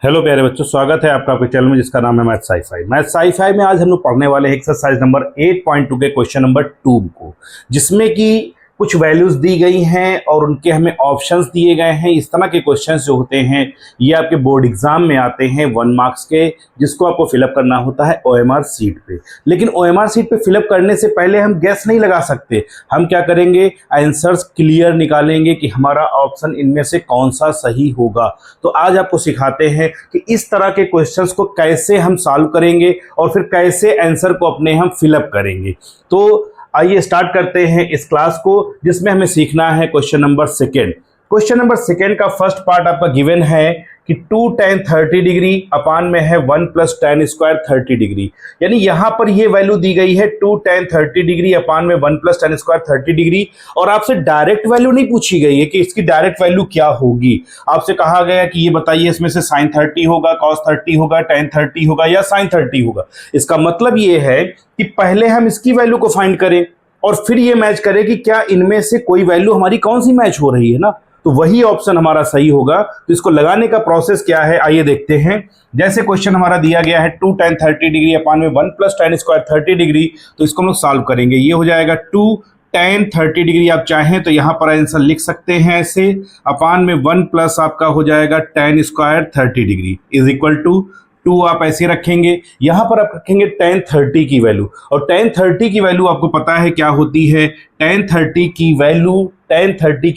Hello प्यारे बच्चों, स्वागत है आपका आपके चैनल में जिसका नाम है मैथ साई-फाई। मैथ साई-फाई में आज हम लोग पढ़ने वाले हैं एक्सरसाइज नंबर 8.2 के क्वेश्चन नंबर 2 को, जिसमें कि कुछ वैल्यूज दी गई हैं और उनके हमें ऑप्शंस दिए गए हैं। इस तरह के क्वेश्चंस जो होते हैं ये आपके बोर्ड एग्जाम में आते हैं 1 मार्क्स के, जिसको आपको फिलअप करना होता है ओएमआर सीट पे। लेकिन ओएमआर सीट पे फिलअप करने से पहले हम गैस नहीं लगा सकते। हम क्या करेंगे, आंसर्स क्लियर निकालेंगे कि हमारा ऑप्शन इनमें से कौन सा सही होगा। तो आज आपको सिखाते हैं कि इस तरह के क्वेश्चंस को कैसे हम सॉल्व करेंगे और फिर कैसे आंसर को अपने हम फिलअप करेंगे। तो आइए स्टार्ट करते हैं इस क्लास को, जिसमें हमें सीखना है question number second. Question number second का फर्स्ट पार्ट आपका गिवन है कि 2 tan 30 डिग्री अपान में है 1 + tan स्क्वायर 30 डिग्री। यानी यहां पर ये वैल्यू दी गई है 2 tan 30 डिग्री अपान में 1 + tan स्क्वायर 30 डिग्री, और आपसे डायरेक्ट वैल्यू नहीं पूछी गई है कि इसकी डायरेक्ट वैल्यू क्या होगी। आपसे कहा गया कि ये बताइए इसमें से sin 30 होगा, cos 30 होगा, tan 30 होगा या sin 30 होगा। इसका मतलब ये है कि पहले हम इसकी वैल्यू को फाइंड करें और फिर ये मैच करें कि क्या इनमें से कोई वैल्यू हमारी कौन सी मैच हो रही है ना, तो वही ऑप्शन हमारा सही होगा। तो इसको लगाने का प्रोसेस क्या है, आइए देखते हैं। जैसे क्वेश्चन हमारा दिया गया है 2 tan 30 डिग्री अपान में 1 + tan स्क्वायर 30 डिग्री, तो इसको हम लोग सॉल्व करेंगे। ये हो जाएगा 2 tan 30 डिग्री, आप चाहें तो यहां पर आंसर लिख सकते हैं ऐसे, अपान में 1 प्लस आपका हो जाएगा tan square 30 degree is equal to 2 आप ऐसे रखेंगे। यहां पर आप रखेंगे tan 30 की वैल्यू, और tan 30 की वैल्यू आपको पता है क्या होती है। tan 30 की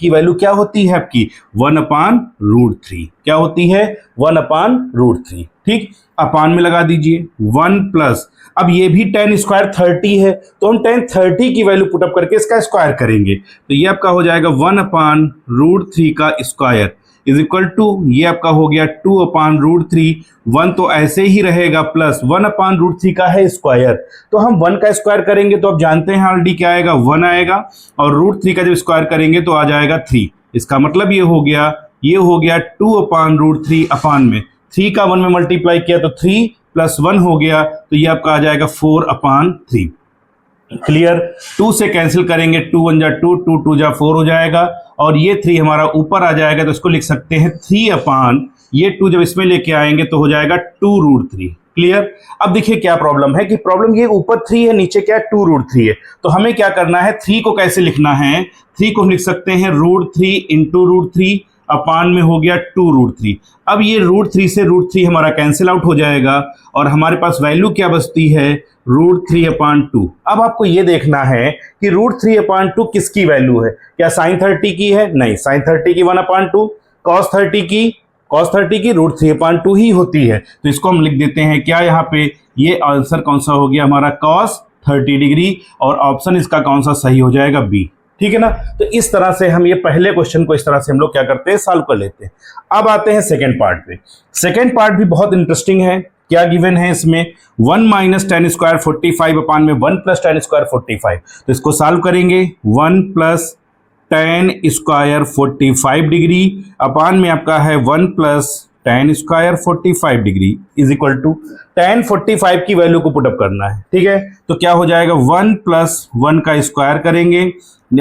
वैल्यू क्या होती है आपकी 1/√3। क्या होती है 1/√3। ठीक, अपान में लगा दीजिए 1 प्लस, अब ये भी tan स्क्वायर 30 है तो हम tan 30 की वैल्यू पुटअप करके इसका स्क्वायर करेंगे, तो ये आपका हो जाएगा 1/√3 का स्क्वायर इज इक्वल टू, ये आपका हो गया 2/√3। 1 तो ऐसे ही रहेगा प्लस 1/√3 का है स्क्वायर, तो हम 1 का स्क्वायर करेंगे तो आप जानते हैं ऑलरेडी क्या आएगा 1 आएगा, और √3 का जब स्क्वायर करेंगे तो आ जाएगा 3। इसका मतलब ये हो गया 2/√3 अपान में 3 का 1 में मल्टीप्लाई किया तो 3 + 1 हो गया, तो ये आपका आ जाएगा 4/3। क्लियर, 2 से कैंसिल करेंगे, 2 1 जा 2, 2 2 जा 4 हो जाएगा, और ये 3 हमारा ऊपर आ जाएगा, तो इसको लिख सकते हैं 3 अपान, ये 2 जब इसमें लेके आएंगे तो हो जाएगा 2√3। क्लियर। अब देखिए क्या प्रॉब्लम है कि प्रॉब्लम ये ऊपर 3 है, नीचे क्या है 2√3 है, तो हमें क्या करना है, 3 को कैसे लिखना है, 3 को हम लिख सकते हैं √3 × √3 अपान में हो गया 2√3। अब ये √3 से √3 हमारा कैंसिल आउट हो जाएगा, और हमारे पास वैल्यू क्या बचती है √3/2। अब आपको ये देखना है कि √3/2 किसकी वैल्यू है, क्या sin 30 की है, नहीं, sin 30 की 1/2, cos 30 की √3/2 ही होती है, तो इसको हम लिख देते हैं क्या यहाँ पे, ये आंसर कौन सा हो गया हमारा cos 30 डिग्री, और ऑप्शन इसका कौन सा सही हो जाएगा बी। ठीक है ना। तो इस तरह से हम ये पहले क्वेश्चन को इस तरह से हम लोग क्या करते हैं, सॉल्व कर लेते हैं। अब आते हैं सेकंड पार्ट पे। सेकंड पार्ट भी बहुत इंटरेस्टिंग है। क्या गिवन है इसमें 1 - tan स्क्वायर 45 अपान में 1 + tan स्क्वायर 45, तो इसको सॉल्व करेंगे 1 + tan स्क्वायर 45 डिग्री अपान में आपका है 1 + tan square 45 degree is equal to tan 45 की वैल्यू को पुटअप करना है। ठीक है, तो क्या हो जाएगा 1 + 1 का स्क्वायर करेंगे,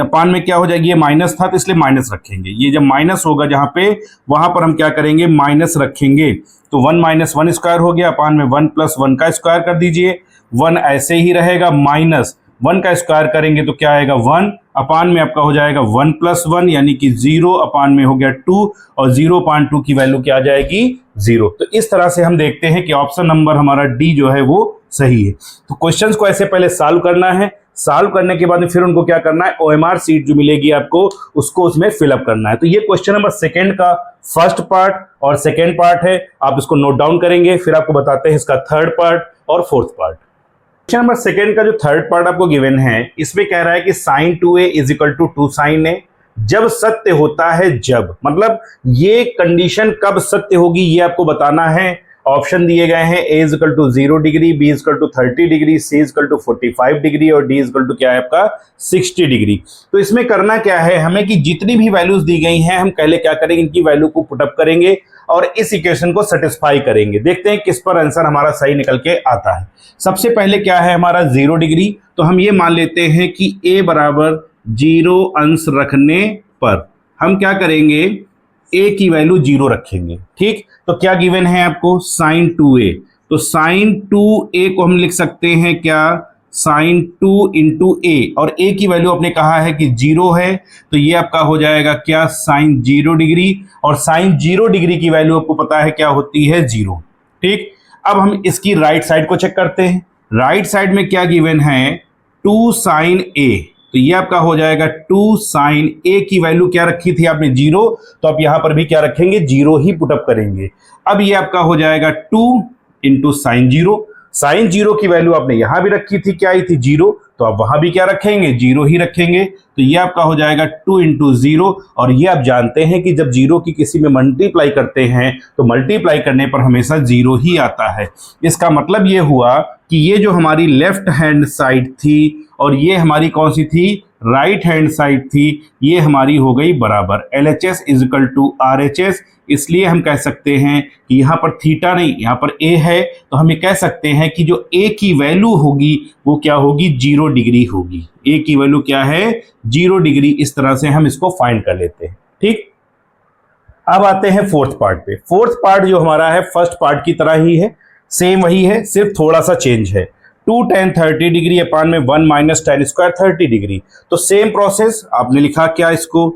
अपान में क्या हो जाएगी, ये माइनस था तो इसलिए माइनस रखेंगे, ये जब माइनस होगा जहां पे वहां पर हम क्या करेंगे माइनस रखेंगे, तो 1 - 1 स्क्वायर हो गया, अपान में 1 + 1 का स्क्वायर कर दीजिए, 1 ऐसे ही रहेगा, माइनस 1 का स्क्वायर करेंगे तो क्या आएगा 1, अपान में आपका हो जाएगा 1 + 1 यानी कि 0, अपान में हो गया 2, और 0/2 की वैल्यू क्या आ जाएगी 0। तो इस तरह से हम देखते हैं कि ऑप्शन नंबर हमारा डी जो है वो सही है। तो क्वेश्चंस को ऐसे पहले सॉल्व करना है, सॉल्व करने के बाद में फिर उनको क्या करना है, ओएमआर सीट जो मिलेगी आपको उसको उसमें फिलअप करना है। तो ये क्वेश्चन नंबर सेकंड का फर्स्ट पार्ट और सेकंड पार्ट है, आप इसको नोट डाउन करेंगे, फिर आपको बताते हैं इसका थर्ड पार्ट और fourth part. Question number second का जो थर्ड पार्ट आपको गिवन है, इसमें कह रहा है कि sin 2a = 2 sin a जब सत्य होता है, जब मतलब ये कंडीशन कब सत्य होगी ये आपको बताना है। ऑप्शन दिए गए हैं a = 0 degree, b = 30 degree, c = 45 degree, और d = क्या है आपका 60 डिग्री। तो इसमें करना क्या है हमें कि जितनी भी वैल्यूज दी गई हैं हम पहले क्या करेंगे, इनकी वैल्यू को पुटअप करेंगे और इस इक्वेशन को सेटिस्फाई करेंगे। देखते हैं किस पर आंसर हमारा सही निकल के आता है। सबसे पहले क्या है हमारा 0 डिग्री, तो हम ये मान लेते हैं कि a = 0 अंश रखने पर हम क्या करेंगे, a की वैल्यू 0 रखेंगे। ठीक, तो क्या गिवन है आपको, sin 2a, तो sin 2a को हम लिख सकते हैं क्या, sin 2 इंटू ए, और a की वैल्यू आपने कहा है कि 0 है, तो ये आपका हो जाएगा क्या, sin 0 डिग्री, और sin 0 डिग्री की वैल्यू आपको पता है क्या होती है, 0। ठीक, अब हम इसकी राइट साइड को चेक करते हैं। राइट साइड में क्या गिवन है, 2 sin a, तो ये आपका हो जाएगा 2 sin a की वैल्यू क्या रखी थी आपने, 0, तो आप यहां पर भी क्या रखेंगे, 0 ही पुटअप करेंगे। अब ये आपका हो जाएगा 2 इंटू साइन 0, साइन 0 की वैल्यू आपने यहां भी रखी थी, क्या आई थी, 0, तो आप वहां भी क्या रखेंगे, 0 ही रखेंगे। तो ये आपका हो जाएगा 2 इंटू 0, और ये आप जानते हैं कि जब 0 की किसी में मल्टीप्लाई करते हैं तो मल्टीप्लाई करने पर हमेशा 0 ही आता है। इसका मतलब ये हुआ कि ये जो हमारी लेफ्ट हैंड साइड थी और ये हमारी कौन सी थी, राइट हैंड साइड थी, ये हमारी हो गई बराबर LHS is equal to RHS। इसलिए हम कह सकते हैं कि यहाँ पर थीटा नहीं, यहाँ पर a है, तो हम ये कह सकते हैं कि जो a की वैल्यू होगी वो क्या होगी, 0 डिग्री होगी। a की वैल्यू क्या है, 0 डिग्री। इस तरह से हम इसको फाइंड कर लेते हैं। ठीक, अब आते हैं फोर्थ पार्ट पे। फोर्थ पार्ट जो हमारा है फर्स्ट पार्ट की तरह ही है, सेम वही है, सिर्फ थोड़ा सा चेंज है। 2 tan 30 डिग्री अपान में 1 माइनस tan स्क्वायर 30 डिग्री, तो सेम प्रोसेस आपने लिखा क्या इसको,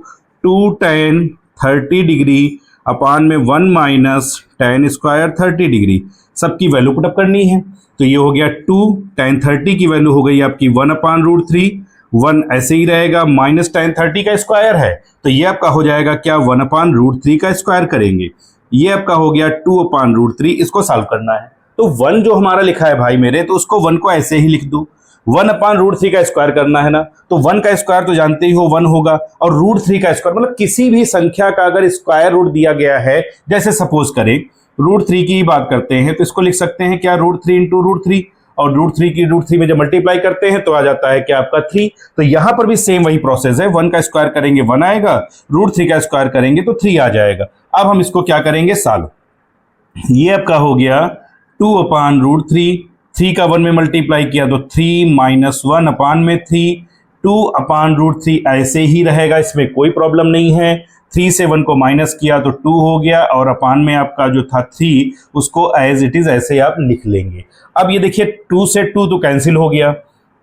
2 tan 30 डिग्री अपान में 1 माइनस tan स्क्वायर 30 डिग्री, सबकी वैल्यू पुटअप करनी है। तो ये हो गया 2 tan 30 की वैल्यू हो गई आपकी 1 अपान रूट 3, 1 ऐसे ही रहेगा, माइनस tan 30 का स्क्वायर है, तो ये आपका हो जाएगा क्या, 1 अपान रूट 3 का स्क्वायर करेंगे। ये आपका हो गया 2 अपान रूट 3, इसको सॉल्व करना है। तो 1 जो हमारा लिखा है भाई मेरे, तो उसको 1 को ऐसे ही लिख दो, 1 अपान रूट 3 का स्क्वायर करना है ना, तो 1 का स्क्वायर तो जानते ही हो 1 होगा, और रूट 3 का स्क्वायर मतलब किसी भी संख्या का अगर स्क्वायर रूट दिया गया है, जैसे सपोज करें रूट 3 की ही बात करते हैं, तो इसको लिख सकते हैं क्या, रूट 3 इंटू रूट 3, और रूट 3 की रूट 3 में जब मल्टीप्लाई करते हैं तो आ जाता है क्या आपका 3। तो यहां पर भी सेम वही प्रोसेस है, 1 का स्क्वायर करेंगे 1 आएगा, रूट 3 का स्क्वायर करेंगे तो 3 आ जाएगा। अब हम इसको क्या करेंगे, सॉल्व। ये आपका हो गया 2 अपान रूट 3, 3 का 1 में मल्टीप्लाई किया तो 3 माइनस 1 अपान में 3, 2 अपान रूट 3 ऐसे ही रहेगा, इसमें कोई प्रॉब्लम नहीं है। 3 से 1 को माइनस किया तो 2 हो गया, और अपान में आपका जो था 3 उसको एज इट इज ऐसे आप लिख लेंगे। अब ये देखिए 2 से 2 तो कैंसिल हो गया,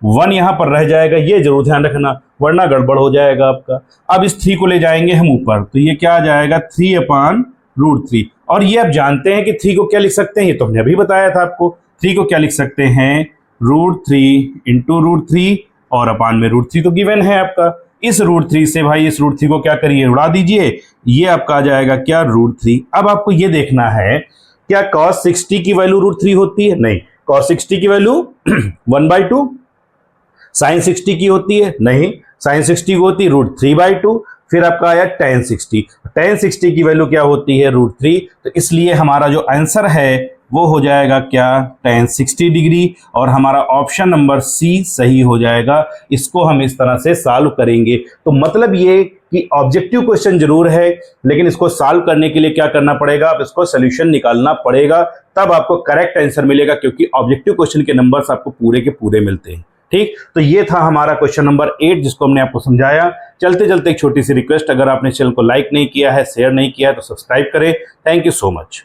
1 यहां पर रह जाएगा, ये जरूर ध्यान रखना वरना गड़बड़ हो जाएगा आपका। अब इस 3 को ले जाएंगे हम ऊपर, तो ये क्या आ जाएगा, 3 अपान रूट 3, और ये आप जानते हैं कि 3 को क्या लिख सकते हैं, ये तो हमने अभी बताया था आपको। 3 को क्या लिख सकते हैं, रूट 3 इंटू रूट 3, और अपान में रूट 3 तो गिवन है आपका। इस रूट 3 से भाई इस रूट 3 को क्या करिए, उड़ा दीजिए, ये आपका आ जाएगा क्या, रूट 3। अब आपको ये देखना है क्या cos 60 की वैल्यू रूट 3 होती है, नहीं, cos 60 की वैल्यू 1/2, sin 60 की होती है, नहीं, sin 60 की होती है रूट 3/2, फिर आपका आया tan 60, tan 60 की वैल्यू क्या होती है, रूट 3, तो इसलिए हमारा जो आंसर है वो हो जाएगा क्या, tan 60 डिग्री, और हमारा ऑप्शन नंबर सी सही हो जाएगा। इसको हम इस तरह से सॉल्व करेंगे। तो मतलब ये कि ऑब्जेक्टिव क्वेश्चन जरूर है, लेकिन इसको सॉल्व करने के लिए क्या करना पड़ेगा, आप इसको सोल्यूशन निकालना पड़ेगा, तब आपको करेक्ट आंसर मिलेगा, क्योंकि ऑब्जेक्टिव क्वेश्चन के नंबर्स आपको पूरे के पूरे मिलते हैं। ठीक, तो ये था हमारा क्वेश्चन नंबर 8 जिसको हमने आपको समझाया। चलते चलते एक छोटी सी रिक्वेस्ट, अगर आपने चैनल को लाइक नहीं किया है, शेयर नहीं किया है, तो सब्सक्राइब करें। Thank you so much.